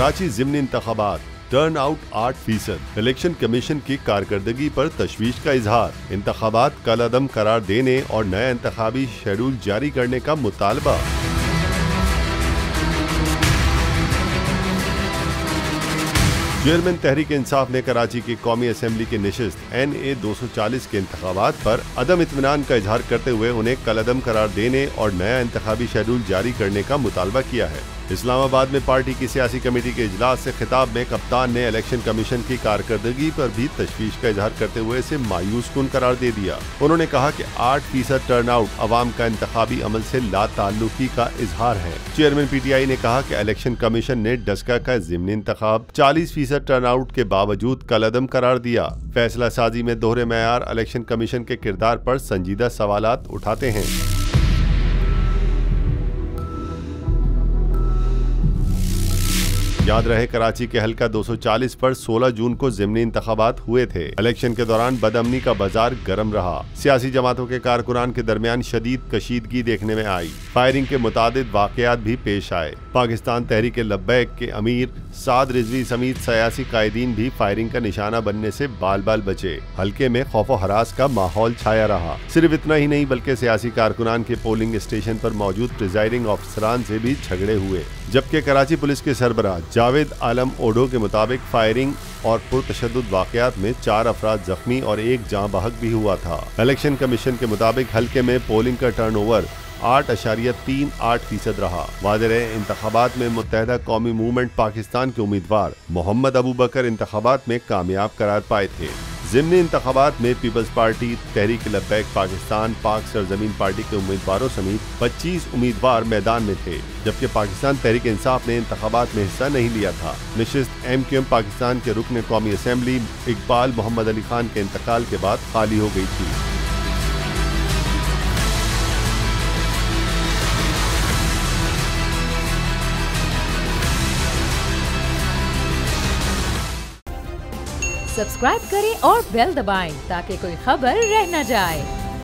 कराची ज़िमनी इंतखाबात, turn out 8%। Election commission की कारकर्दगी पर तशवीश का इजहार। इंतखाबात कलअदम करार देने और नया इंतखाबी शेड्यूल जारी करने का मुतालबा। चेयरमैन तहरीक इंसाफ ने कराची की कौमी असम्बली की नशिस्त NA 240 के इंतखाबात पर अदम इत्मीनान का इजहार करते हुए उन्हें कलअदम करार देने और नया इंतखाबी शेड्यूल जारी करने का मुतालबा किया है। इस्लामाबाद में पार्टी की सियासी कमेटी के इजलास से खिताब में कप्तान ने इलेक्शन कमीशन की कारकर्दगी पर भी तशवीश का इजहार करते हुए इसे मायूस कुन करार दे दिया। उन्होंने कहा कि 8% टर्न आउट अवाम का इंतखाबी अमल से लाताल्लुकी का इजहार है। चेयरमैन PTI ने कहा कि इलेक्शन कमीशन ने डस्का का ज़िमनी इंतखाब 40% टर्न आउट के बावजूद कलअदम करार दिया। फैसला साजी में दोहरे मेयार इलेक्शन कमीशन के किरदार पर संजीदा सवालात उठाते हैं। याद रहे कराची के हल्का 240 पर 16 जून को ज़िमनी इंतखाबात हुए थे। इलेक्शन के दौरान बदअमनी का बाजार गर्म रहा। सियासी जमातों के कारकुनान के दरमियान शदीद कशीदगी देखने में आई। फायरिंग के मुतादिद वाकयात भी पेश आए। पाकिस्तान तहरीक लब्बैक के अमीर साद रिजवी समेत सियासी कायदीन भी फायरिंग का निशाना बनने से बाल बाल बचे। हल्के में खौफो हरास का माहौल छाया रहा। सिर्फ इतना ही नहीं बल्कि सियासी कारकुनान के पोलिंग स्टेशन पर मौजूद प्रिजाइडिंग ऑफिसरान से भी झगड़े हुए। जबकि कराची पुलिस के सरबराह जावेद आलम ओडो के मुताबिक फायरिंग और पुरतशद्दुद वाकयात में 4 अफराद जख्मी और 1 जाँ बहक भी हुआ था। इलेक्शन कमीशन के मुताबिक हल्के में पोलिंग का टर्नओवर 8.38% रहा। वाज़ेह रहे इंतखाबात में मुत्तहदा कौमी मूवमेंट पाकिस्तान के उम्मीदवार मोहम्मद अबू बकर इंतखाबात में कामयाब करार पाए थे। ज़िमनी इंतखाबात में पीपल्स पार्टी, तहरीक लब्बैक पाकिस्तान, पाक सरजमीन पार्टी के उम्मीदवारों समेत 25 उम्मीदवार मैदान में थे, जबकि पाकिस्तान तहरीक इंसाफ ने इंतखाबात में हिस्सा नहीं लिया था। नशिस्त MQM पाकिस्तान के रुकन कौमी असम्बली इकबाल मोहम्मद अली खान के इंतकाल के बाद खाली हो गई थी। सब्सक्राइब करें और बेल दबाएं ताकि कोई खबर रह न जाए।